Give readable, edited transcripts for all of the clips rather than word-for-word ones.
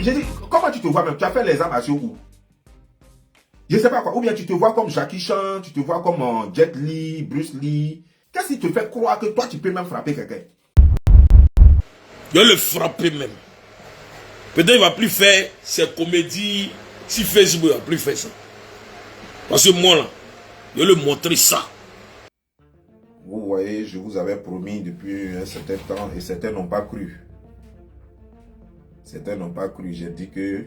J'ai dit, comment tu te vois même? Tu as fait les arts martiaux où? Je sais pas quoi. Ou bien tu te vois comme Jackie Chan, tu te vois comme Jet Li, Bruce Lee. Qu'est-ce qui te fait croire que toi, tu peux même frapper quelqu'un? Je vais le frapper même. Peut-être qu'il ne va plus faire ses comédies sur Facebook, il ne va plus faire ça. Parce que moi, là, je vais lui montrer ça. Vous voyez, je vous avais promis depuis un certain temps et certains n'ont pas cru. Certains n'ont pas cru. J'ai dit que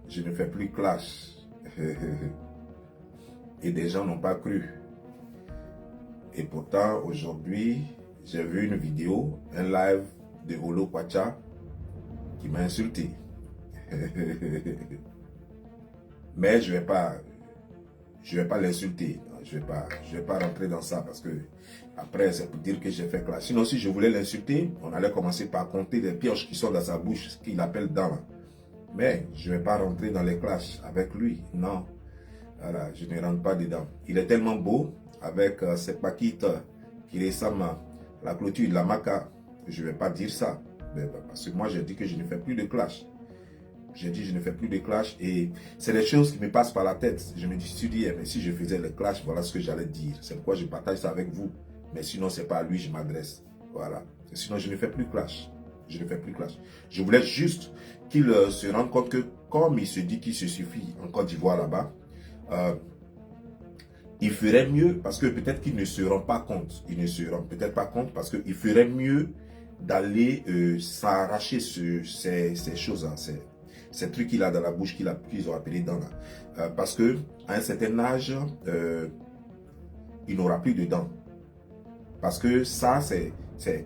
je ne fais plus clash. Et des gens n'ont pas cru. Et pourtant, aujourd'hui, j'ai vu une vidéo, un live de Olo Kwacha qui m'a insulté. Mais je vais pas l'insulter. Je vais pas rentrer dans ça parce que après c'est pour dire que j'ai fait clash. Sinon si je voulais l'insulter, on allait commencer par compter les pioches qui sont dans sa bouche, ce qu'il appelle dents. Mais je vais pas rentrer dans les clashs avec lui. Non. Voilà, je ne rentre pas dedans. Il est tellement beau avec ses paquites qui ressemblent à la clôture de la maca. Je vais pas dire ça. Mais, parce que moi j'ai dit que je ne fais plus de clash. J'ai dit je ne fais plus de clash et c'est des choses qui me passent par la tête. Je me suis dit, mais si je faisais le clash, voilà ce que j'allais dire. C'est pourquoi je partage ça avec vous. Mais sinon, c'est pas à lui que je m'adresse. Voilà. Sinon, je ne fais plus clash. Je ne fais plus clash. Je voulais juste qu'il se rende compte que comme il se dit qu'il se suffit en Côte d'Ivoire là-bas, il ferait mieux parce que peut-être qu'il ne se rend pas compte. Il ne se rend peut-être pas compte parce qu'il ferait mieux d'aller s'arracher ces choses-là. Ces trucs qu'il a dans la bouche qu'ils ont appelé dents là. Parce que à un certain âge, il n'aura plus de dents. Parce que ça,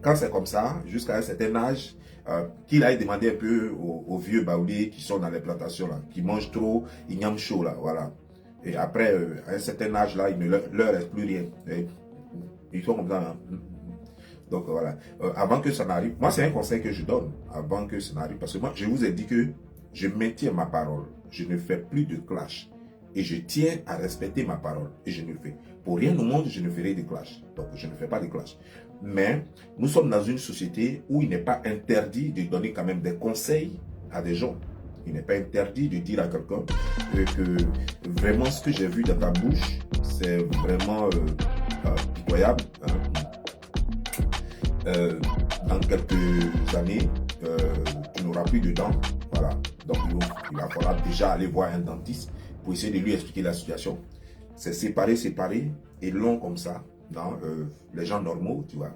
quand c'est comme ça, jusqu'à un certain âge, qu'il aille demander un peu aux vieux baoulés qui sont dans les plantations là, qui mangent trop, ils n'aiment chaud là, voilà. Et après, à un certain âge là, il ne leur reste plus rien. Et ils sont comme ça. Hein. Donc voilà. Avant que ça n'arrive, moi c'est un conseil que je donne avant que ça n'arrive. Parce que moi, je vous ai dit que je maintiens ma parole. Je ne fais plus de clash. Et je tiens à respecter ma parole. Et je ne fais. Pour rien au monde, je ne ferai de clash. Donc, je ne fais pas de clash. Mais, nous sommes dans une société où il n'est pas interdit de donner quand même des conseils à des gens. Il n'est pas interdit de dire à quelqu'un que vraiment ce que j'ai vu dans ta bouche, c'est vraiment pitoyable. Hein. Dans quelques années, tu n'auras plus de dents. Voilà. Donc, il va falloir déjà aller voir un dentiste pour essayer de lui expliquer la situation. C'est séparé et long comme ça. Non, les gens normaux, tu vois.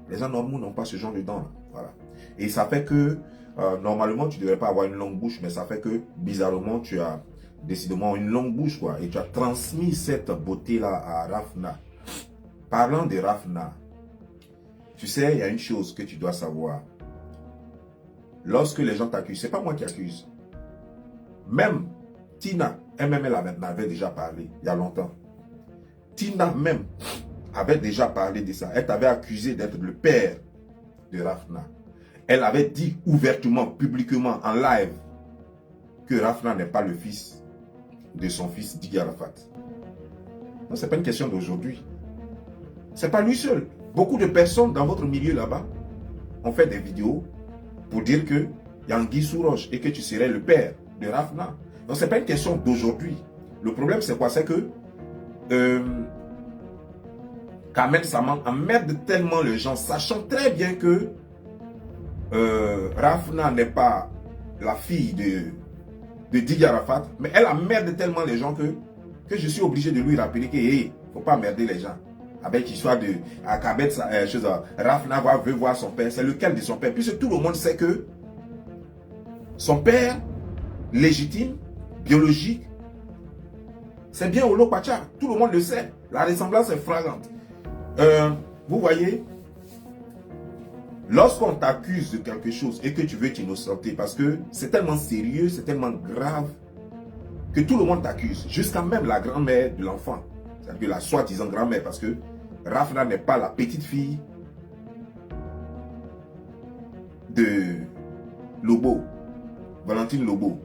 Les gens normaux n'ont pas ce genre de dents. Là. Voilà. Et ça fait que, normalement, tu ne devrais pas avoir une longue bouche, mais ça fait que, bizarrement, tu as décidément une longue bouche, quoi. Et tu as transmis cette beauté-là à Rafna. Parlant de Rafna, tu sais, il y a une chose que tu dois savoir. Lorsque les gens t'accusent, ce n'est pas moi qui accuse. Même Tina, elle-même, elle avait déjà parlé il y a longtemps. Tina même avait déjà parlé de ça. Elle t'avait accusé d'être le père de Rafna. Elle avait dit ouvertement, publiquement, en live, que Rafna n'est pas le fils de son fils Didier Arafat. Ce n'est pas une question d'aujourd'hui. Ce n'est pas lui seul. Beaucoup de personnes dans votre milieu là-bas ont fait des vidéos pour dire que il y a Anguille sous roche et que tu serais le père de Rafna. Donc, ce n'est pas une question d'aujourd'hui. Le problème, c'est quoi? C'est que Kamel Saman emmerde tellement les gens, sachant très bien que Rafna n'est pas la fille de Didier Arafat, mais elle emmerde tellement les gens que je suis obligé de lui rappeler que il ne faut pas emmerder les gens. Avec l'histoire de Rafna veut voir son père. C'est lequel de son père? Puisque tout le monde sait que son père légitime, biologique, c'est bien Olo Kwacha. Tout le monde le sait. La ressemblance est flagrante. Vous voyez, lorsqu'on t'accuse de quelque chose et que tu veux t'innocenter, parce que c'est tellement sérieux, c'est tellement grave, que tout le monde t'accuse, jusqu'à même la grand-mère de l'enfant. C'est-à-dire la soi-disant grand-mère, parce que Rafna n'est pas la petite fille de Lobo, Valentine Lobo.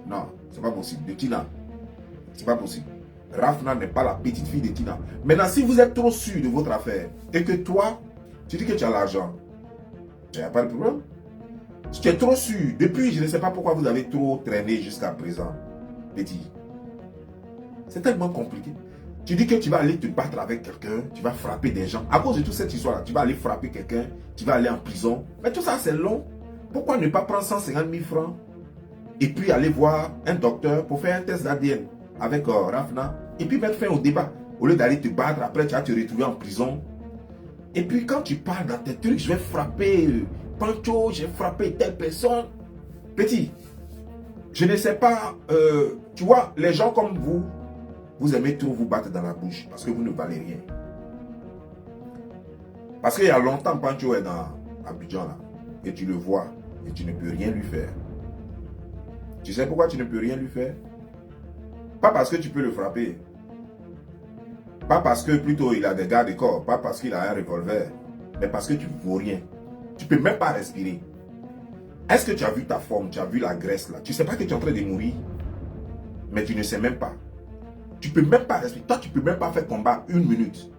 Non, c'est pas possible. De Tina. C'est pas possible. Rafna n'est pas la petite fille de Tina. Maintenant, si vous êtes trop sûr de votre affaire et que toi, tu dis que tu as l'argent, il n'y a pas de problème. Tu es trop sûr. Depuis, je ne sais pas pourquoi vous avez trop traîné jusqu'à présent, petit. C'est tellement compliqué. Tu dis que tu vas aller te battre avec quelqu'un, tu vas frapper des gens. À cause de toute cette histoire-là, tu vas aller frapper quelqu'un, tu vas aller en prison. Mais tout ça, c'est long. Pourquoi ne pas prendre 150 000 francs et puis aller voir un docteur pour faire un test d'ADN avec Rafna et puis mettre fin au débat. Au lieu d'aller te battre, après tu vas te retrouver en prison. Et puis quand tu parles dans tes trucs, je vais frapper Pancho, j'ai frappé telle personne. Petit, je ne sais pas, tu vois, les gens comme vous, vous aimez trop vous battre dans la bouche parce que vous ne valez rien. Parce qu'il y a longtemps, Pancho est dans Abidjan là, et tu le vois, et tu ne peux rien lui faire. Tu sais pourquoi tu ne peux rien lui faire? Pas parce que tu peux le frapper. Pas parce que plutôt il a des gardes de corps, pas parce qu'il a un revolver, mais parce que tu ne vaux rien. Tu ne peux même pas respirer. Est-ce que tu as vu ta forme, tu as vu la graisse là? Tu ne sais pas que tu es en train de mourir, mais tu ne sais même pas. Tu ne peux même pas respirer. Toi, tu ne peux même pas faire combat 1 minute.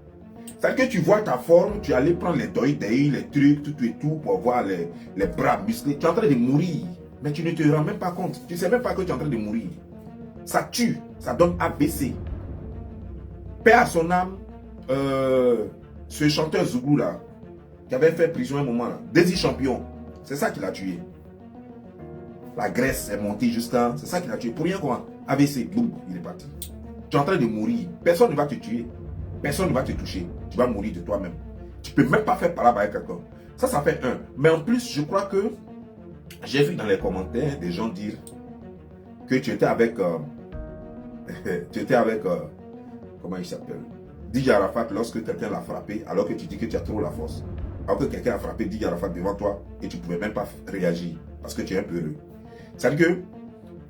C'est-à-dire que tu vois ta forme, tu allais prendre les doigts, les trucs, tout et tout, pour voir les bras musclés. Tu es en train de mourir, mais tu ne te rends même pas compte. Tu ne sais même pas que tu es en train de mourir. Ça tue, ça donne AVC. Paix à son âme, ce chanteur Zougou là, qui avait fait prison un moment là, Desi Champion, c'est ça qui l'a tué. La graisse est montée jusqu'à, c'est ça qui l'a tué. Pour rien quoi, AVC, boum, il est parti. Tu es en train de mourir, personne ne va te tuer, personne ne va te toucher, tu vas mourir de toi-même. Tu ne peux même pas faire parler avec quelqu'un. Ça fait un. Mais en plus, je crois que j'ai vu dans les commentaires des gens dire que tu étais avec, comment il s'appelle, DJ Arafat lorsque quelqu'un l'a frappé, alors que tu dis que tu as trop la force. Alors que quelqu'un a frappé DJ Arafat devant toi et tu ne pouvais même pas réagir parce que tu es un peu heureux. C'est-à-dire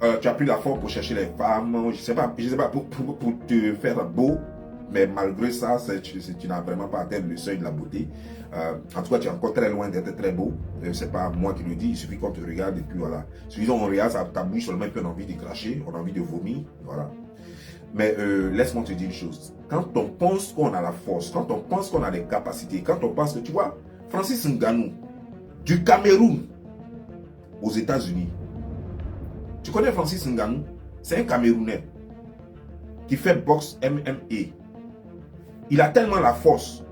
que tu as pris la force pour chercher les femmes, je sais pas pour te faire beau, mais malgré ça, tu n'as vraiment pas atteint le seuil de la beauté. En tout cas, tu es encore très loin d'être très beau. C'est pas moi qui le dis, il suffit qu'on te regarde et puis voilà. Suffisant on regarde ta bouche seulement, puis on a envie de cracher, on a envie de vomir, voilà. Mais laisse-moi te dire une chose. Quand on pense qu'on a la force, quand on pense qu'on a les capacités, quand on pense que, tu vois, Francis Ngannou, du Cameroun aux États-Unis. Tu connais Francis Ngannou? C'est un Camerounais qui fait boxe MMA. Il a tellement la force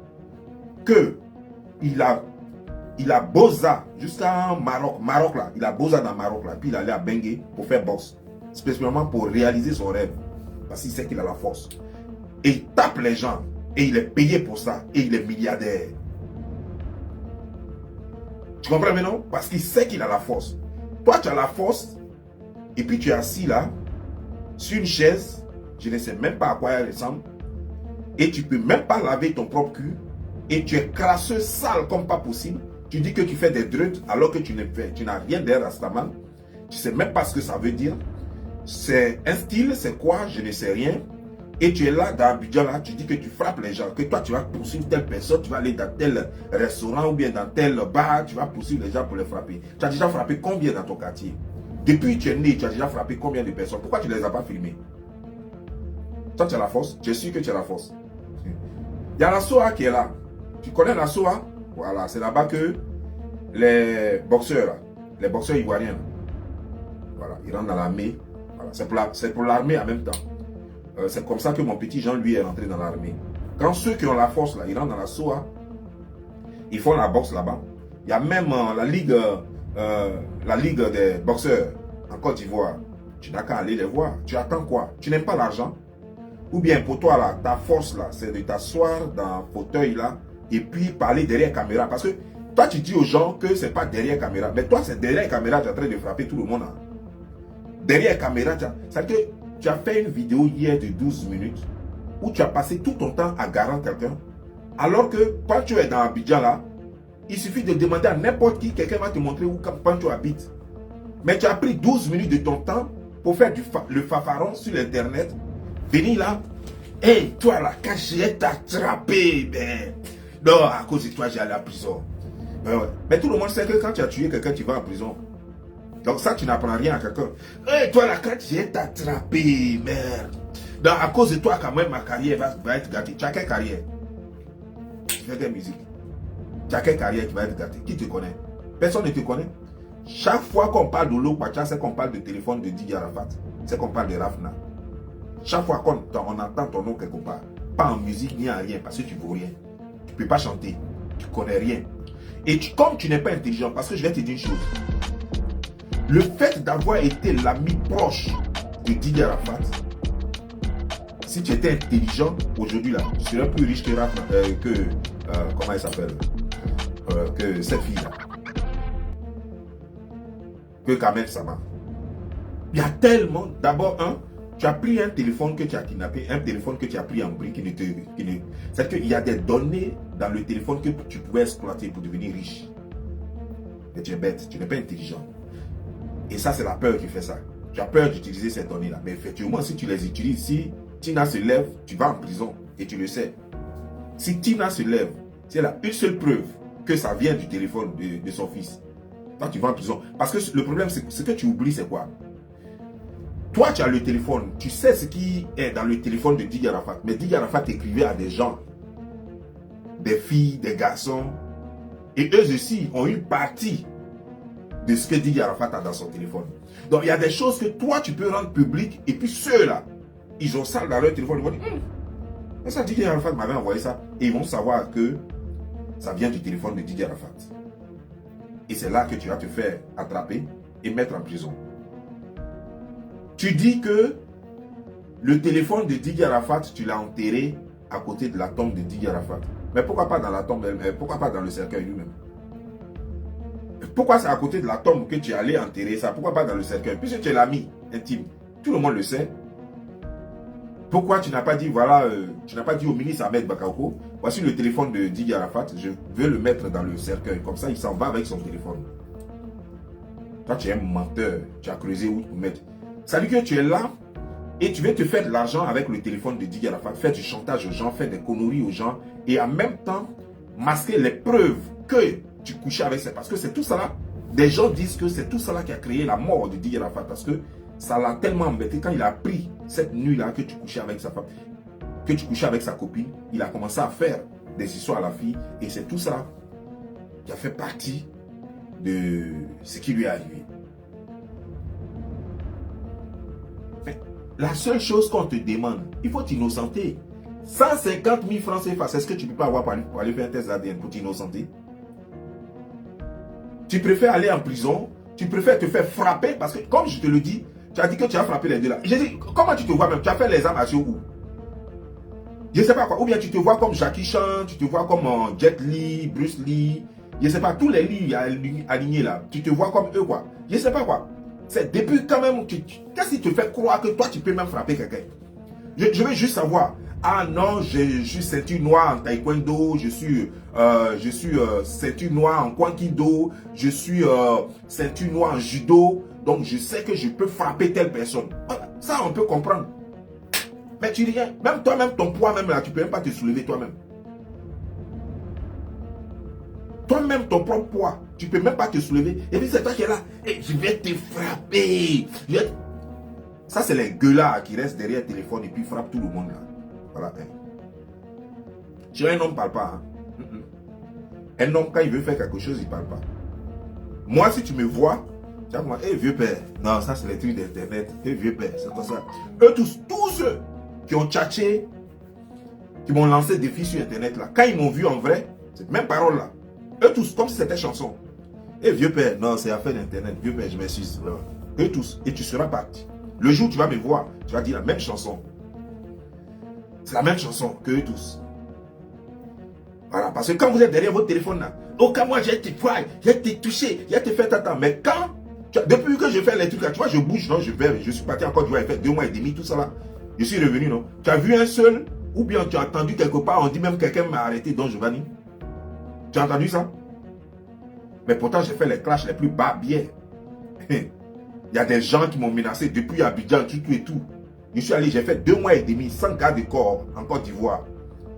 que il a bosa jusqu'à Maroc là. Il a bosa dans Maroc là. Puis il allait à Bengué pour faire boxe. Spécialement pour réaliser son rêve. Parce qu'il sait qu'il a la force. Et il tape les gens. Et il est payé pour ça. Et il est milliardaire. Tu comprends maintenant? Parce qu'il sait qu'il a la force. Toi, tu as la force. Et puis tu es assis là. Sur une chaise. Je ne sais même pas à quoi elle ressemble. Et tu ne peux même pas laver ton propre cul. Et tu es crasseux, sale comme pas possible. Tu dis que tu fais des drugs alors que tu n'as rien d'air Rastaman. Tu ne sais même pas ce que ça veut dire. C'est un style, c'est quoi, je ne sais rien. Et tu es là dans Abidjan, là, tu dis que tu frappes les gens, que toi tu vas poursuivre telle personne, tu vas aller dans tel restaurant ou bien dans tel bar, tu vas poursuivre les gens pour les frapper. Tu as déjà frappé combien dans ton quartier? Depuis que tu es né, tu as déjà frappé combien de personnes? Pourquoi tu ne les as pas filmés? Toi tu as la force, tu es sûr que tu as la force. Il y a la SOA qui est là. Tu connais la SOA? Voilà, c'est là-bas que les boxeurs ivoiriens, voilà, ils rentrent dans l'armée. Voilà, c'est pour l'armée en même temps. C'est comme ça que mon petit Jean, lui, est rentré dans l'armée. Quand ceux qui ont la force, là, ils rentrent dans la SOA, ils font la boxe là-bas. Il y a même la ligue des boxeurs en Côte d'Ivoire. Tu n'as qu'à aller les voir. Tu attends quoi? Tu n'aimes pas l'argent? Ou bien pour toi, là, ta force, là, c'est de t'asseoir dans un fauteuil, là, et puis parler derrière caméra. Parce que toi, tu dis aux gens que c'est pas derrière caméra. Mais toi, c'est derrière caméra, tu es en train de frapper tout le monde. Hein. Derrière caméra, c'est-à-dire que tu as fait une vidéo hier de 12 minutes où tu as passé tout ton temps à garer quelqu'un. Alors que quand tu es dans Abidjan, là, il suffit de demander à n'importe qui, quelqu'un va te montrer où Pancho habite. Mais tu as pris 12 minutes de ton temps pour faire le fafaron sur l'internet. Venir là, hey, toi là, quand j'ai t'attrapé, ben, non, à cause de toi, j'ai allé à la prison. Ouais. Mais tout le monde sait que quand tu as tué quelqu'un, tu vas en prison. Donc ça, tu n'apprends rien à quelqu'un. Hey, toi là, quand j'ai t'attrapé, merde. Donc à cause de toi, quand même, ma carrière va être gâtée. Tu as quelle carrière? Tu fais quelle musique? Tu as quelle carrière qui va être gâtée? Qui te connaît? Personne ne te connaît. Chaque fois qu'on parle de l'eau Pacha, c'est qu'on parle de téléphone de Didier Arafat. C'est qu'on parle de Rafna. Chaque fois qu'on entend ton nom quelque part, pas en musique ni en rien, parce que tu ne vaux rien. Tu ne peux pas chanter. Tu ne connais rien. Et comme tu n'es pas intelligent, parce que je vais te dire une chose. Le fait d'avoir été l'ami proche de Didier Arafat, si tu étais intelligent, aujourd'hui là, tu serais plus riche que Rafna, comment elle s'appelle, que cette fille-là. Que Kamel Sama. Il y a tellement. D'abord, tu as pris un téléphone que tu as kidnappé, un téléphone que tu as pris en bris c'est qu'il y a des données dans le téléphone que tu pouvais exploiter pour devenir riche. Mais tu es bête, tu n'es pas intelligent. Et ça, c'est la peur qui fait ça. Tu as peur d'utiliser ces données-là. Mais effectivement, si tu les utilises, si Tina se lève, tu vas en prison. Et tu le sais. Si Tina se lève, si elle a une seule preuve que ça vient du téléphone de son fils, toi, tu vas en prison. Parce que le problème, c'est ce que tu oublies, c'est quoi? Toi, tu as le téléphone. Tu sais ce qui est dans le téléphone de Didier Arafat. Mais Didier Arafat écrivait à des gens, des filles, des garçons. Et eux aussi ont une partie de ce que Didier Arafat a dans son téléphone. Donc, il y a des choses que toi, tu peux rendre publiques. Et puis ceux-là, ils ont ça dans leur téléphone. Ils vont dire, mais ça, Didier Arafat m'avait envoyé ça. Et ils vont savoir que ça vient du téléphone de Didier Arafat. Et c'est là que tu vas te faire attraper et mettre en prison. Tu dis que le téléphone de Didier Arafat, tu l'as enterré à côté de la tombe de Didier Arafat. Mais pourquoi pas dans la tombe, pourquoi pas dans le cercueil lui-même? Pourquoi c'est à côté de la tombe que tu es allé enterrer ça? Pourquoi pas dans le cercueil? Puisque tu es l'ami intime. Tout le monde le sait. Pourquoi tu n'as pas dit, voilà, tu n'as pas dit au ministre Ahmed Bakayoko, voici le téléphone de Didier Arafat, je veux le mettre dans le cercueil. Comme ça, il s'en va avec son téléphone. Toi, tu es un menteur. Tu as creusé où te mettre. Ça veut dire que tu es là et tu veux te faire de l'argent avec le téléphone de Didier Arafat, faire du chantage aux gens, faire des conneries aux gens et en même temps masquer les preuves que tu couchais avec ça. Parce que c'est tout ça là. Des gens disent que c'est tout ça là qui a créé la mort de Didier Arafat parce que ça l'a tellement embêté quand il a appris cette nuit-là que tu couchais avec sa femme, que tu couchais avec sa copine. Il a commencé à faire des histoires à la fille et c'est tout ça qui a fait partie de ce qui lui est arrivé. La seule chose qu'on te demande, il faut t'innocenter. 150 000 francs CFA, c'est ce que tu ne peux pas avoir pour aller faire un test ADN pour t'innocenter. Tu préfères aller en prison, tu préfères te faire frapper parce que, comme je te le dis, tu as dit que tu as frappé les deux là. J'ai dit, comment tu te vois même? Tu as fait les arts martiaux où? Je ne sais pas quoi. Ou bien tu te vois comme Jackie Chan, tu te vois comme Jet Li, Bruce Lee, je ne sais pas, tous les lits alignés là. Tu te vois comme eux quoi. Je ne sais pas quoi. C'est depuis quand même, qu'est-ce qui te fait croire que toi tu peux même frapper quelqu'un? Je veux juste savoir. Ah non, je suis ceinture noire en taekwondo, je suis ceinture noire en kwankido, je suis ceinture noire en judo, donc je sais que je peux frapper telle personne. Ça on peut comprendre. Mais tu dis rien, même toi-même, ton poids même là, tu ne peux même pas te soulever toi-même. Toi-même, ton propre poids, tu ne peux même pas te soulever. Et puis c'est toi qui es là. Et je vais te frapper. Ça, c'est les gueulards qui restent derrière le téléphone et puis frappent tout le monde là. Voilà. Chez un homme ne parle pas. Un homme, quand il veut faire quelque chose, il ne parle pas. Moi, si tu me vois, tu vas me dire, vieux père. Non, ça, c'est les trucs d'internet. Vieux père, c'est comme ça. Eux tous ceux qui ont tchatché, qui m'ont lancé des défis sur internet là, quand ils m'ont vu en vrai, cette même parole là. Eux tous, comme si c'était chanson. Vieux père, non, c'est affaire d'internet. Vieux père, je m'excuse. Eux tous, et tu seras parti. Le jour où tu vas me voir, tu vas dire la même chanson. C'est la même chanson que eux tous. Voilà, parce que quand vous êtes derrière votre téléphone là, aucun moi j'ai été poids, j'ai été touché, j'ai été fait attendre. Mais quand, depuis que je fais les trucs là, tu vois, je bouge, non, je suis parti encore, tu vois, il fait 2 mois et demi, tout ça là. Je suis revenu, non. Tu as vu un seul, ou bien tu as entendu quelque part, on dit même quelqu'un m'a arrêté, donc Giovanni. Tu as entendu ça? Mais pourtant, j'ai fait les clashs les plus barbiers. Il y a des gens qui m'ont menacé depuis Abidjan, tout et tout. Je suis allé, j'ai fait 2 mois et demi sans garde de corps en Côte d'Ivoire.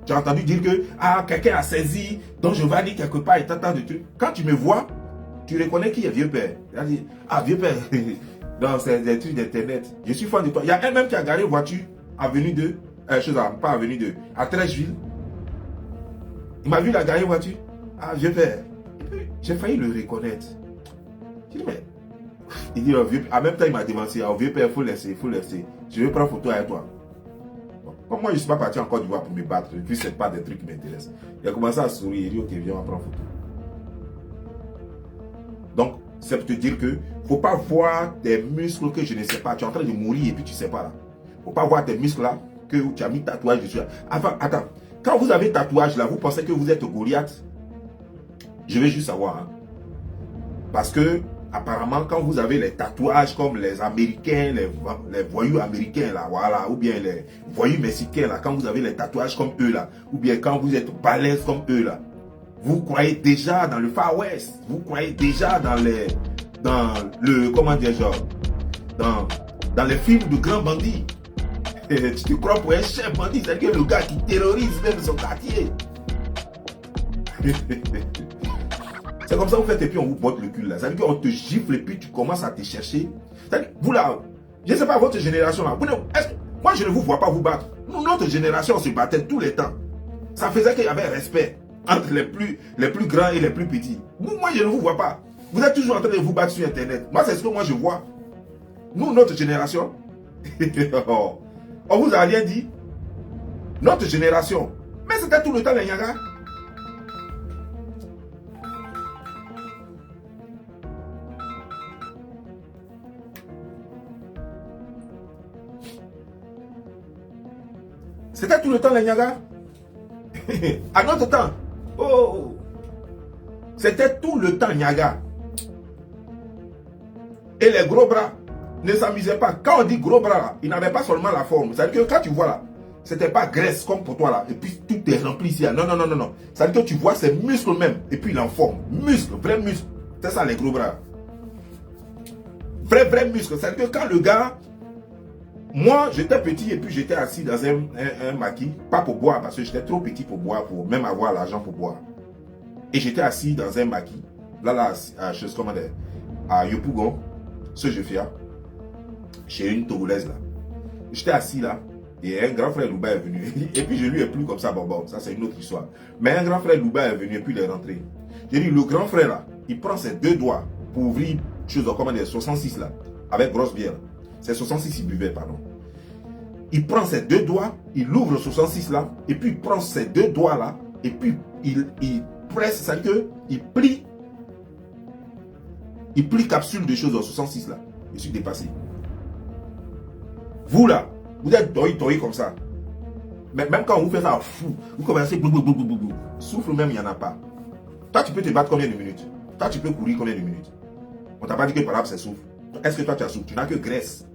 Tu as entendu dire que quelqu'un a saisi, donc je vais dire quelque part et tant de trucs. Quand tu me vois, tu reconnais qui est vieux père. Il a dit, vieux père, non, c'est des trucs d'internet. Je suis fan de toi. Il y a un même qui a garé une voiture avenue 2, pas avenue 2, à Trècheville. Il m'a vu la garée voiture. Vieux père. J'ai failli le reconnaître. Je dis, mais... Il dit, en même temps, il m'a devancé. Au vieux père, il faut laisser, il faut laisser. Je vais prendre photo avec toi. Bon, comme moi, je ne suis pas parti en Côte d'Ivoire pour me battre. Et puis, ce n'est pas des trucs qui m'intéressent. Il a commencé à sourire. Il dit, ok, viens, on va prendre photo. Donc, c'est pour te dire que faut pas voir des muscles que je ne sais pas. Tu es en train de mourir et puis tu ne sais pas là. Faut pas voir tes muscles là que tu as mis tatouage dessus. Attends. Quand vous avez tatouage là, vous pensez que vous êtes Goliath? Je vais juste savoir. Hein. Parce que, apparemment, quand vous avez les tatouages comme les Américains, les voyous américains là, voilà, ou bien les voyous mexicains là, quand vous avez les tatouages comme eux là, ou bien quand vous êtes balèze comme eux là, vous croyez déjà dans le Far West, vous croyez déjà dans les films de grands bandits. Tu te crois pour un chef bandit, c'est-à-dire le gars qui terrorise même son quartier. C'est comme ça que vous faites et puis on vous botte le cul là. C'est-à-dire qu'on te gifle et puis tu commences à te chercher. Vous là, je ne sais pas votre génération là. Moi je ne vous vois pas vous battre. Nous, notre génération se battait tous les temps. Ça faisait qu'il y avait respect entre les plus grands et les plus petits. Moi je ne vous vois pas. Vous êtes toujours en train de vous battre sur internet. Moi c'est ce que moi je vois. Nous, notre génération. On vous a rien dit. Notre génération. Mais c'était tout le temps les Nyaga. C'était tout le temps les Nyaga. À notre temps. Oh. C'était tout le temps Nyaga. Et les gros bras ne s'amusaient pas. Quand on dit gros bras là, ils n'avaient pas seulement la forme. C'est-à-dire que quand tu vois là, c'était pas graisse comme pour toi là. Et puis tout est rempli ici. Non. C'est-à-dire que tu vois ses muscles même. Et puis il en forme. Muscle, vrai muscle. C'est ça les gros bras. Vrai muscle. C'est-à-dire que quand le gars... Moi, j'étais petit et puis j'étais assis dans un maquis. Pas pour boire parce que j'étais trop petit pour boire, pour même avoir l'argent pour boire. Et j'étais assis dans un maquis. Là, à Yopougon, ce je fais, chez une Togolaise là. J'étais assis là. Et un grand frère Louba est venu. Et puis je lui ai plu comme ça, bon, ça c'est une autre histoire. Mais un grand frère Louba est venu et puis il est rentré. J'ai dit, le grand frère là, il prend ses deux doigts pour ouvrir chose comme des 66 là, avec grosse bière. C'est 66 il buvait, pardon. Il prend ses deux doigts, il ouvre le 66 là, et puis il prend ses deux doigts là, et puis il presse, c'est-à-dire qu'il plie. Il plie capsule de choses au 66 là. Je suis dépassé. Vous là, vous êtes doï comme ça. Mais même quand vous faites ça fou, vous commencez souffle même, il n'y en a pas. Toi, tu peux te battre combien de minutes? Toi, tu peux courir combien de minutes? On t'a pas dit que par exemple c'est souffle. Est-ce que toi tu as souffle? Tu n'as que graisse.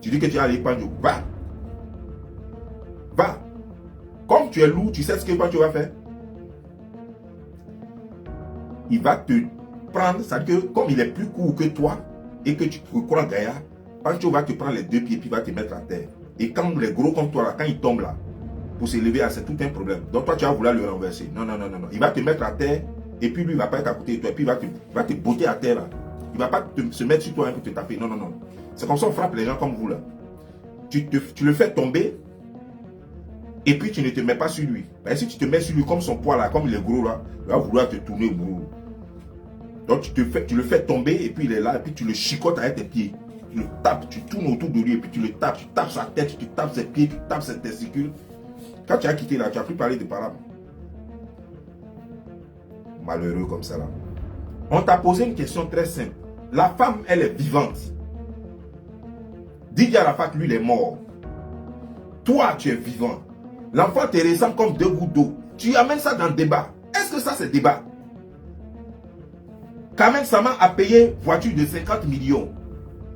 Tu dis que tu as les Panjo. Va. Comme tu es lourd, tu sais ce que Panjo va faire. Il va te prendre, c'est-à-dire que comme il est plus court que toi et que tu crois Gaïa, Pancho va te prendre les deux pieds et puis va te mettre à terre. Et quand les gros comme toi, là, quand il tombe là, pour se lever, c'est tout un problème. Donc toi, tu vas vouloir le renverser. Non. Il va te mettre à terre et puis lui, il ne va pas être à côté de toi. Et puis il va te botter à terre là. Il ne va pas se mettre sur toi pour te taper. Non. C'est comme ça qu'on frappe les gens comme vous là. Tu le fais tomber et puis tu ne te mets pas sur lui. Mais si tu te mets sur lui comme son poids là, comme il est gros là, il va vouloir te tourner au bout. Donc tu le fais tomber et puis il est là et puis tu le chicotes avec tes pieds. Tu le tapes, tu tournes autour de lui et puis tu le tapes. Tu tapes sa tête, tu tapes ses pieds, tu tapes ses testicules. Quand tu as quitté là, tu n'as plus parlé de parole. Malheureux comme ça là. On t'a posé une question très simple. La femme, elle est vivante. Didier Arafat, lui, il est mort. Toi, tu es vivant. L'enfant te ressemble comme deux gouttes d'eau. Tu amènes ça dans le débat. Est-ce que ça, c'est débat? Kamen Sama a payé voiture de 50 millions.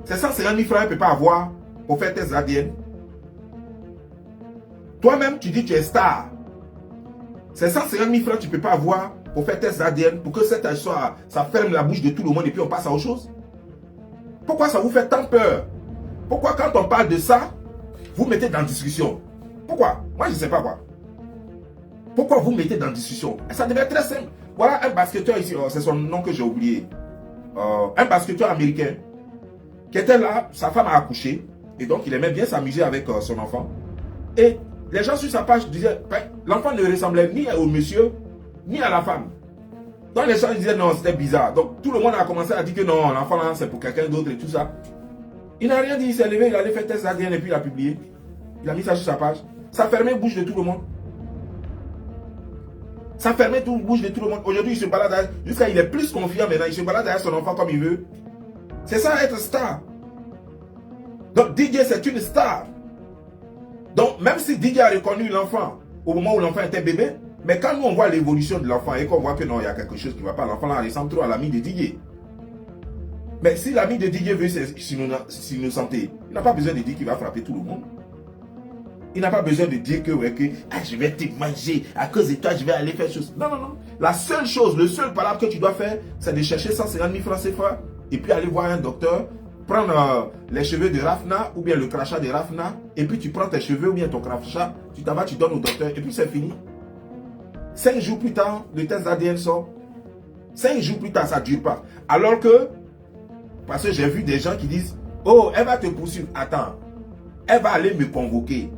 C'est 150 000 francs, elle ne peut pas avoir pour faire tes ADN. Toi-même, tu dis que tu es star. C'est 150 000 francs, tu ne peux pas avoir pour faire tes ADN, pour que cette histoire, ça ferme la bouche de tout le monde et puis on passe à autre chose. Pourquoi ça vous fait tant peur? Pourquoi quand on parle de ça, vous mettez dans discussion? Pourquoi? Moi, je ne sais pas quoi. Pourquoi vous mettez dans discussion? Ça devait être très simple. Voilà un basketteur ici, c'est son nom que j'ai oublié. Un basketteur américain qui était là, sa femme a accouché et donc il aimait bien s'amuser avec son enfant. Et les gens sur sa page disaient, l'enfant ne ressemblait ni au monsieur, ni à la femme. Donc les gens disaient non, c'était bizarre. Donc tout le monde a commencé à dire que non, l'enfant là, c'est pour quelqu'un d'autre et tout ça. Il n'a rien dit, il s'est levé, il allait faire test ADN et puis il a publié. Il a mis ça sur sa page. Ça fermait la bouche de tout le monde. Ça fermait la bouche de tout le monde. Aujourd'hui, il se balade, jusqu'à il est plus confiant maintenant, il se balade derrière son enfant comme il veut. C'est ça être star. Donc DJ c'est une star. Donc même si DJ a reconnu l'enfant au moment où l'enfant était bébé, mais quand nous on voit l'évolution de l'enfant et qu'on voit que non, il y a quelque chose qui ne va pas, l'enfant là ressemble trop à l'ami de DJ. Mais si l'ami de DJ veut s'innocenter, il n'a pas besoin de dire qu'il va frapper tout le monde. Il n'a pas besoin de dire que, ouais, je vais te manger, à cause de toi, je vais aller faire chose. Non, non, non. La seule chose, le seul palabre que tu dois faire, c'est de chercher 150 000 francs CFA et puis aller voir un docteur, prendre les cheveux de Rafna ou bien le crachat de Rafna, et puis tu prends tes cheveux ou bien ton crachat, tu t'en vas, tu donnes au docteur, et puis c'est fini. 5 jours plus tard, le test d'ADN sort. 5 jours plus tard, ça ne dure pas. Alors que, parce que j'ai vu des gens qui disent, oh, elle va te poursuivre. Attends, elle va aller me convoquer.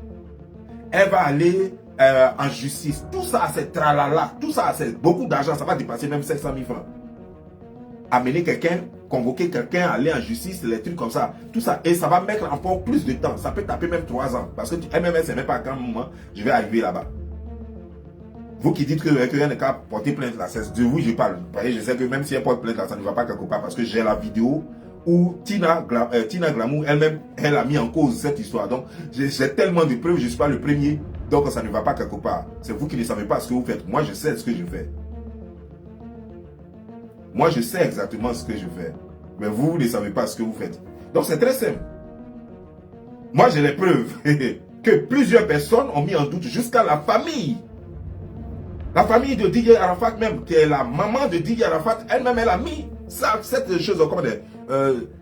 Elle va aller en justice. Tout ça, c'est tralala. Tout ça, c'est beaucoup d'argent. Ça va dépasser même 500 000 francs. Amener quelqu'un, convoquer quelqu'un, aller en justice, les trucs comme ça. Tout ça. Et ça va mettre encore plus de temps. Ça peut taper même 3 ans. Parce que MMS, c'est même pas à quel moment je vais arriver là-bas. Vous qui dites que rien n'est qu'à porter plainte là, c'est de vous je parle. Je sais que même si elle porte plainte là, ça ne va pas quelque part parce que j'ai la vidéo où Tina Glamour elle-même, elle a mis en cause cette histoire. Donc, j'ai tellement de preuves, je ne suis pas le premier. Donc, ça ne va pas quelque part. C'est vous qui ne savez pas ce que vous faites. Moi, je sais ce que je fais. Moi, je sais exactement ce que je fais. Mais vous ne savez pas ce que vous faites. Donc, c'est très simple. Moi, j'ai les preuves que plusieurs personnes ont mis en doute jusqu'à la famille. La famille de DJ Arafat même, qui est la maman de DJ Arafat, elle-même, elle a mis ça, cette chose, comment dire,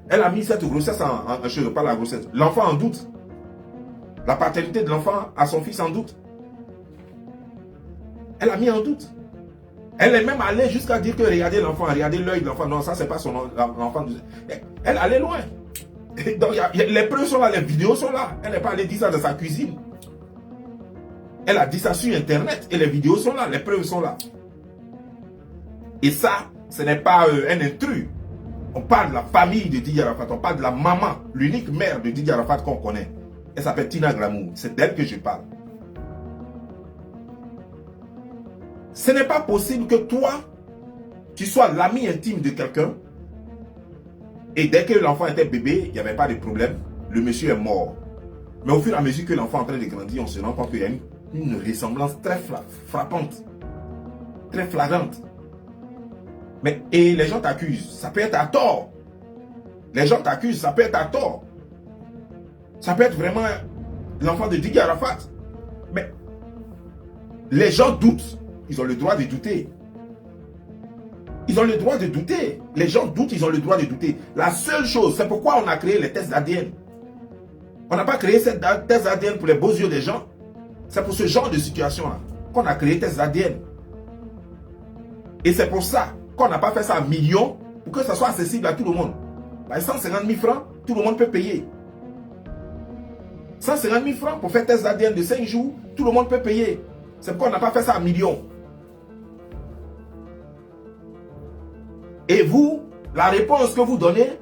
elle a mis cette grossesse en chose, pas la grossesse. L'enfant en doute. La paternité de l'enfant à son fils en doute. Elle a mis en doute. Elle est même allée jusqu'à dire que regardez l'enfant, regardez l'œil de l'enfant. Non, ça c'est pas son enfant. Elle allait loin. Donc les preuves sont là, les vidéos sont là. Elle n'est pas allée dire ça dans sa cuisine. Elle a dit ça sur internet et les vidéos sont là, les preuves sont là. Et ça, ce n'est pas un intrus. On parle de la famille de Didier Arafat, on parle de la maman, l'unique mère de Didier Arafat qu'on connaît. Elle s'appelle Tina Glamour, c'est d'elle que je parle. Ce n'est pas possible que toi, tu sois l'ami intime de quelqu'un et dès que l'enfant était bébé, il n'y avait pas de problème, le monsieur est mort. Mais au fur et à mesure que l'enfant est en train de grandir, on se rend compte qu'il y a une ressemblance très frappante, très flagrante. Mais, et les gens t'accusent, ça peut être à tort. Les gens t'accusent, ça peut être à tort. Ça peut être vraiment l'enfant de Didier Arafat. Mais les gens doutent, ils ont le droit de douter. Ils ont le droit de douter. Les gens doutent, ils ont le droit de douter. La seule chose, c'est pourquoi on a créé les tests d'ADN. On n'a pas créé ces tests d'ADN pour les beaux yeux des gens. C'est pour ce genre de situation-là qu'on a créé tests d'ADN. Et c'est pour ça qu'on n'a pas fait ça à millions pour que ça soit accessible à tout le monde. Bah, 150 000 francs, tout le monde peut payer. 150 000 francs pour faire test d'ADN de 5 jours, tout le monde peut payer. C'est pourquoi on n'a pas fait ça à millions. Et vous, la réponse que vous donnez,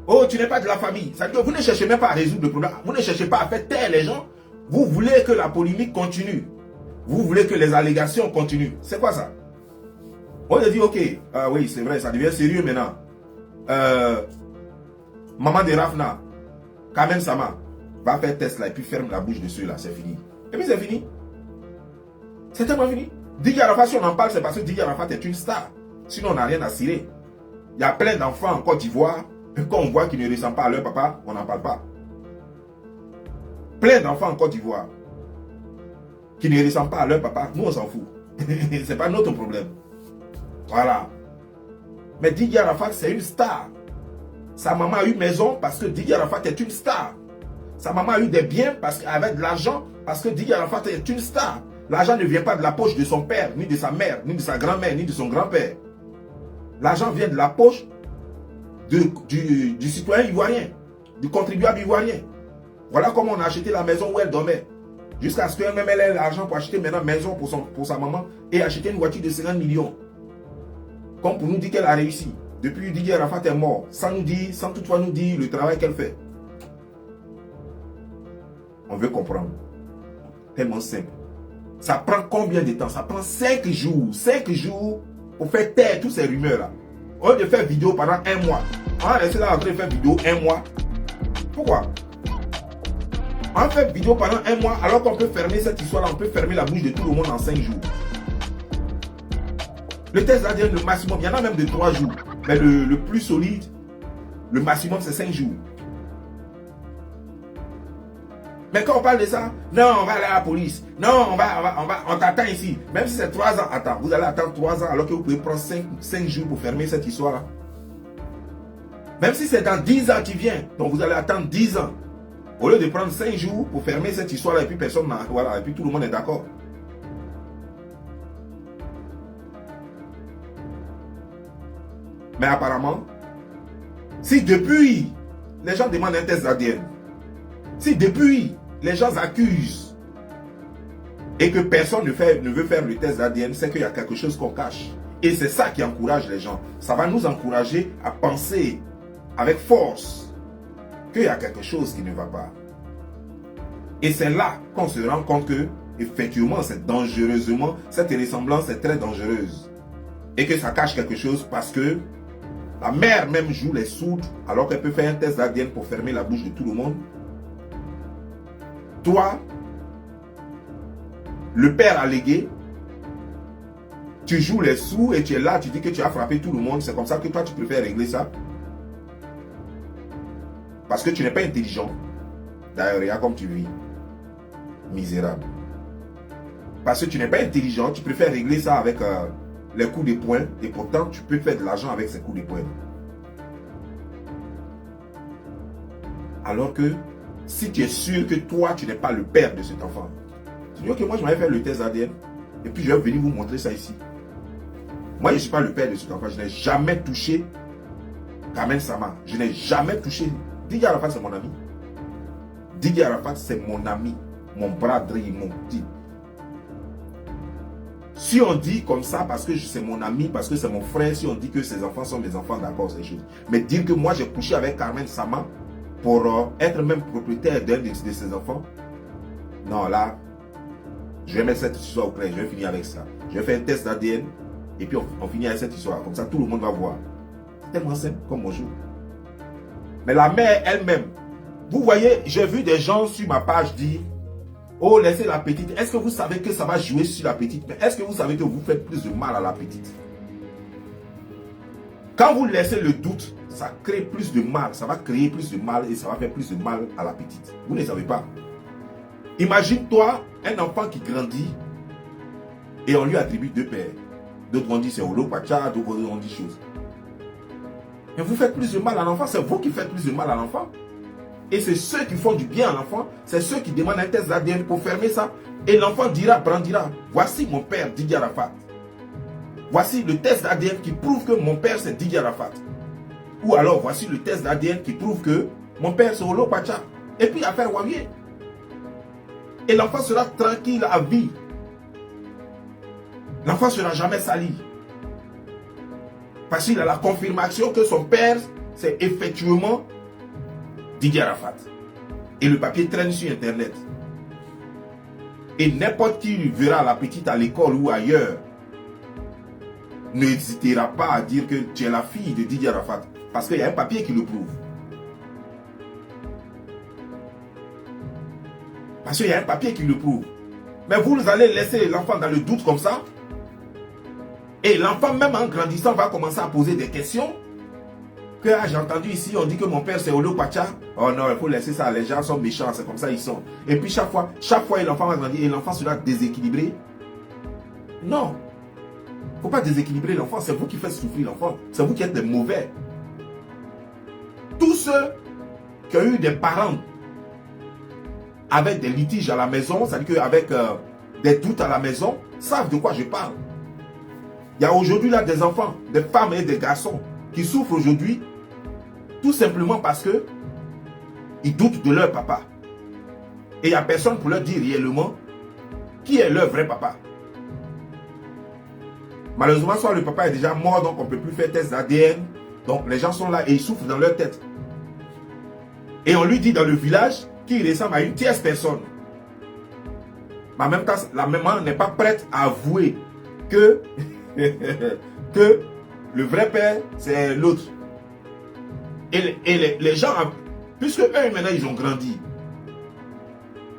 oh, tu n'es pas de la famille. Ça veut dire que vous ne cherchez même pas à résoudre le problème. Vous ne cherchez pas à faire taire les gens. Vous voulez que la polémique continue. Vous voulez que les allégations continuent. C'est quoi ça? On a dit, ok, oui, c'est vrai, ça devient sérieux maintenant. Maman de Rafna, Kamen Sama, va faire test là et puis ferme la bouche de ceux-là, c'est fini. Et puis c'est fini. C'est tellement fini. Didier Arafat, si on en parle, c'est parce que Didier Arafat est une star. Sinon, on n'a rien à cirer. Il y a plein d'enfants en Côte d'Ivoire, et quand on voit qu'ils ne ressemblent pas à leur papa, on n'en parle pas. Plein d'enfants en Côte d'Ivoire qui ne ressemblent pas à leur papa, nous on s'en fout. C'est pas notre problème. Voilà. Mais Didier Arafat, c'est une star. Sa maman a eu maison parce que Didier Arafat est une star. Sa maman a eu des biens parce qu'avec de l'argent, parce que Didier Arafat est une star. L'argent ne vient pas de la poche de son père, ni de sa mère, ni de sa grand-mère, ni de son grand-père. L'argent vient de la poche du citoyen ivoirien, du contribuable ivoirien. Voilà comment on a acheté la maison où elle dormait. Jusqu'à ce qu'elle-même ait l'argent pour acheter maintenant une maison pour sa maman et acheter une voiture de 50 millions. Comme pour nous dire qu'elle a réussi. Depuis Didier Arafat est mort, sans toutefois nous dire le travail qu'elle fait. On veut comprendre. Tellement simple. Ça prend combien de temps? Ça prend 5 jours. 5 jours pour faire taire toutes ces rumeurs-là. Au lieu de faire vidéo pendant 1 mois. On va rester là en train de faire vidéo 1 mois. Pourquoi? On fait vidéo pendant 1 mois alors qu'on peut fermer cette histoire-là. On peut fermer la bouche de tout le monde en 5 jours. Le test ADN, le maximum, il y en a même de 3 jours. Mais le plus solide, le maximum, c'est 5 jours. Mais quand on parle de ça, non, on va aller à la police. Non, on t'attend ici. Même si c'est 3 ans, attends, vous allez attendre 3 ans alors que vous pouvez prendre 5 jours pour fermer cette histoire-là. Même si c'est dans 10 ans qui vient, donc vous allez attendre 10 ans. Au lieu de prendre 5 jours pour fermer cette histoire-là et puis personne n'a, voilà, et puis tout le monde est d'accord. Mais apparemment, si depuis les gens demandent un test d'ADN, si depuis les gens accusent et que personne ne veut faire le test d'ADN, c'est qu'il y a quelque chose qu'on cache. Et c'est ça qui encourage les gens. Ça va nous encourager à penser avec force qu'il y a quelque chose qui ne va pas. Et c'est là qu'on se rend compte que, effectivement, c'est dangereusement, cette ressemblance est très dangereuse. Et que ça cache quelque chose parce que la mère même joue les sourdes alors qu'elle peut faire un test d'ADN pour fermer la bouche de tout le monde. Toi, le père allégué, tu joues les sourds et tu es là, tu dis que tu as frappé tout le monde. C'est comme ça que toi, tu préfères régler ça. Parce que tu n'es pas intelligent. D'ailleurs, regarde comme tu vis. Misérable. Parce que tu n'es pas intelligent, tu préfères régler ça avec les coups de poing. Et pourtant, tu peux faire de l'argent avec ces coups de poing. Alors que, si tu es sûr que toi, tu n'es pas le père de cet enfant, tu dis, ok, moi, je vais faire le test ADN. Et puis, je vais venir vous montrer ça ici. Moi, je ne suis pas le père de cet enfant. Je n'ai jamais touché Carmen Sama. Je n'ai jamais touché. Didier Arafat, c'est mon ami. Didier Arafat, c'est mon ami. Mon bras droit, mon petit. Si on dit comme ça, parce que c'est mon ami, parce que c'est mon frère, si on dit que ses enfants sont mes enfants, d'accord, c'est chose. Mais dire que moi, j'ai couché avec Carmen Sama pour être même propriétaire d'un de ses enfants, non, là, je vais mettre cette histoire au clair, je vais finir avec ça. Je vais faire un test d'ADN et puis on finit avec cette histoire. Comme ça, tout le monde va voir. C'est tellement simple comme bonjour. Mais la mère elle-même, vous voyez, j'ai vu des gens sur ma page dire, oh, laissez la petite. Est-ce que vous savez que ça va jouer sur la petite? Mais est-ce que vous savez que vous faites plus de mal à la petite? Quand vous laissez le doute, ça crée plus de mal. Ça va créer plus de mal et ça va faire plus de mal à la petite. Vous ne savez pas. Imagine-toi un enfant qui grandit et on lui attribue 2 pères. D'autres vont dire c'est Olo Pacha, d'autres vont dire choses. Mais vous faites plus de mal à l'enfant, c'est vous qui faites plus de mal à l'enfant. Et c'est ceux qui font du bien à l'enfant, c'est ceux qui demandent un test d'ADN pour fermer ça. Et l'enfant brandira, voici mon père Didier Arafat. Voici le test d'ADN qui prouve que mon père c'est Didier Arafat. Ou alors voici le test d'ADN qui prouve que mon père c'est Olo Pacha. Et puis affaire Wavier. Et l'enfant sera tranquille à vie. L'enfant ne sera jamais sali. Parce qu'il a la confirmation que son père, c'est effectivement Didier Arafat. Et le papier traîne sur Internet. Et n'importe qui verra la petite à l'école ou ailleurs n'hésitera pas à dire que tu es la fille de Didier Arafat. Parce qu'il y a un papier qui le prouve. Parce qu'il y a un papier qui le prouve. Mais vous allez laisser l'enfant dans le doute comme ça. Et l'enfant, même en grandissant, va commencer à poser des questions. Que j'ai entendu ici, on dit que mon père c'est Olo Pacha. Oh non, il faut laisser ça, les gens sont méchants, c'est comme ça ils sont. Et puis chaque fois l'enfant va grandir et l'enfant sera déséquilibré. Non. Il ne faut pas déséquilibrer l'enfant, c'est vous qui faites souffrir l'enfant. C'est vous qui êtes des mauvais. Tous ceux qui ont eu des parents avec des litiges à la maison, c'est-à-dire qu'avec des doutes à la maison, savent de quoi je parle. Il y a aujourd'hui là des enfants, des femmes et des garçons qui souffrent aujourd'hui tout simplement parce que ils doutent de leur papa. Et il n'y a personne pour leur dire réellement qui est leur vrai papa. Malheureusement, soit le papa est déjà mort, donc on ne peut plus faire test d'ADN. Donc les gens sont là et ils souffrent dans leur tête. Et on lui dit dans le village qu'il ressemble à une tierce personne. Mais en même temps, la maman n'est pas prête à avouer que, que le vrai père, c'est l'autre. Et les gens, puisque eux maintenant, ils ont grandi.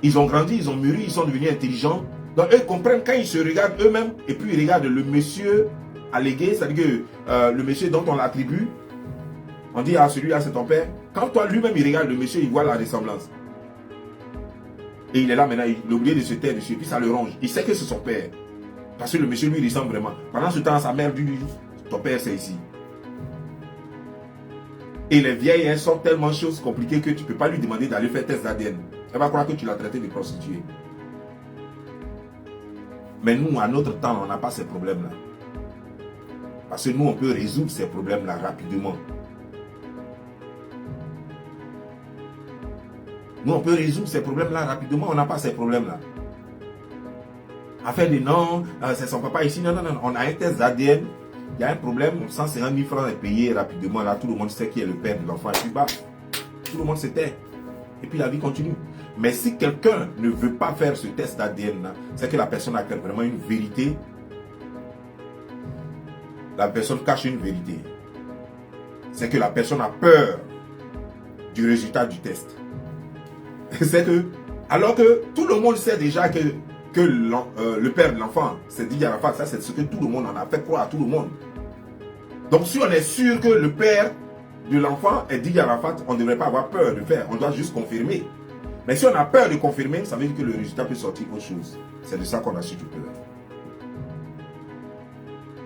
Ils ont grandi, ils ont mûri, ils sont devenus intelligents. Donc eux comprennent quand ils se regardent eux-mêmes et puis ils regardent le monsieur allégué, c'est-à-dire que le monsieur dont on l'attribue, on dit, ah, celui-là c'est ton père. Quand toi lui-même il regarde le monsieur, il voit la ressemblance. Et il est là maintenant, il a oublié de se taire dessus, puis ça le ronge. Il sait que c'est son père. Parce que le monsieur lui ressemble vraiment. Pendant ce temps, sa mère lui dit, ton père c'est ici. Et les vieilles, elles sont tellement choses compliquées que tu ne peux pas lui demander d'aller faire test d'ADN. Elle va croire que tu l'as traité de prostituée. Mais nous, à notre temps, on n'a pas ces problèmes-là. Parce que nous, on peut résoudre ces problèmes-là rapidement. Nous, on peut résoudre ces problèmes-là rapidement. On n'a pas ces problèmes-là. Afin de non, c'est son papa ici. Non, non, non. On a un test d'ADN. Il y a un problème. 150 000 francs est payé rapidement. Là, tout le monde sait qui est le père de l'enfant. Et puis, bah, tout le monde se tait. Et puis, la vie continue. Mais si quelqu'un ne veut pas faire ce test d'ADN, c'est que la personne a vraiment une vérité. La personne cache une vérité. C'est que la personne a peur du résultat du test. C'est que, alors que tout le monde sait déjà que le père de l'enfant, c'est Didier Arafat, ça c'est ce que tout le monde en a fait croire à tout le monde. Donc si on est sûr que le père de l'enfant est Didier Arafat, on ne devrait pas avoir peur de faire, on doit juste confirmer. Mais si on a peur de confirmer, ça veut dire que le résultat peut sortir autre chose. C'est de ça qu'on a surtout peur.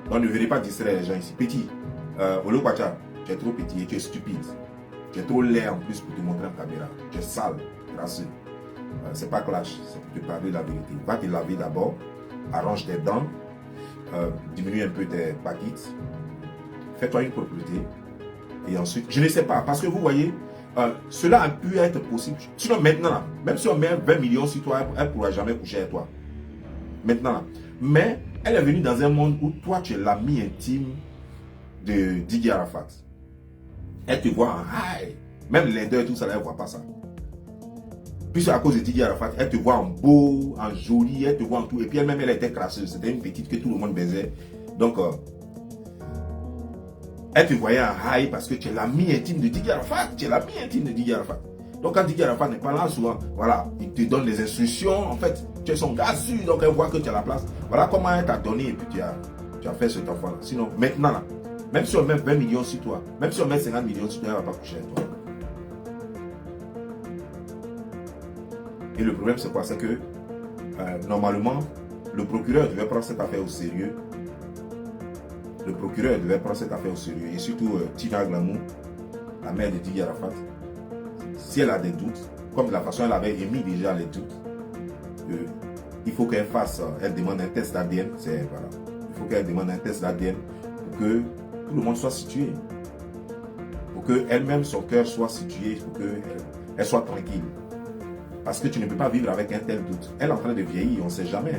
Donc ne venez pas distraire les gens ici. Petit, Olo Kwacha, tu es trop petit et tu es stupide. Tu es trop laid en plus pour te montrer en caméra. Tu es sale, grasseux. C'est pas clash, c'est pour te parler de la vérité. Va te laver d'abord, arrange tes dents, diminue un peu tes paquettes, fais-toi une propriété. Et ensuite, je ne sais pas, parce que vous voyez, cela a pu être possible. Sinon maintenant, même si on met 20 millions sur toi, elle ne pourra jamais coucher avec toi. Maintenant. Mais elle est venue dans un monde où toi, tu es l'ami intime de Didier Arafat. Elle te voit en high. Même les deux et tout ça, elle ne voit pas ça. Puis à cause de Didier Arafat, elle te voit en beau, en joli, elle te voit en tout. Et puis elle-même, elle était crasseuse. C'était une petite que tout le monde baisait. Donc, elle te voyait en high parce que tu es l'ami intime de Didier Arafat. Tu es l'ami intime de Didier Arafat. Donc quand Didier Arafat n'est pas là, souvent, voilà, il te donne des instructions. En fait, tu es son gars sûr, donc elle voit que tu as la place. Voilà comment elle t'a donné et puis tu as fait cet enfant-là. Sinon, maintenant, là, même si on met 20 millions sur toi, même si on met 50 millions sur toi, elle ne va pas coucher avec toi. Et le problème, c'est quoi? C'est que, normalement, le procureur devait prendre cette affaire au sérieux. Le procureur devait prendre cette affaire au sérieux. Et surtout, Tina Glamou, la mère de Didier Arafat, si elle a des doutes, comme de la façon elle avait émis déjà les doutes, il faut qu'elle fasse, elle demande un test d'ADN, voilà, il faut qu'elle demande un test d'ADN pour que tout le monde soit situé, pour qu'elle-même, son cœur soit situé, pour qu'elle soit tranquille. Parce que tu ne peux pas vivre avec un tel doute. Elle est en train de vieillir, on ne sait jamais.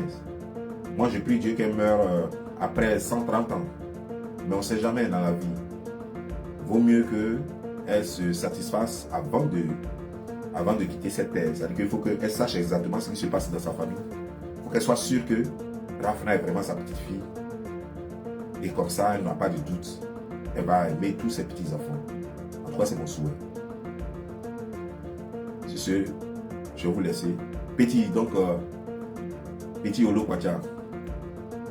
Moi, je prie Dieu qu'elle meure après 130 ans. Mais on ne sait jamais dans la vie. Vaut mieux qu'elle se satisfasse avant de quitter cette terre. C'est-à-dire qu'il faut qu'elle sache exactement ce qui se passe dans sa famille. Il faut qu'elle soit sûre que Rafna est vraiment sa petite fille. Et comme ça, elle n'a pas de doute. Elle va aimer tous ses petits-enfants. En tout cas, c'est mon souhait. C'est ce, je vais vous laisser. Petit, donc, Petit Olo Kwacha,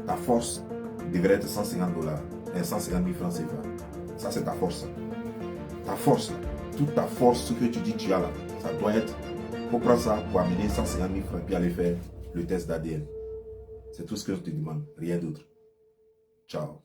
ta force devrait être 150 $, 150 000 francs CFA. Ça, c'est ta force. Ta force, toute ta force, ce que tu dis que tu as là, ça doit être, il faut prendre ça pour amener 150 000 francs puis aller faire le test d'ADN. C'est tout ce que je te demande, rien d'autre. Ciao.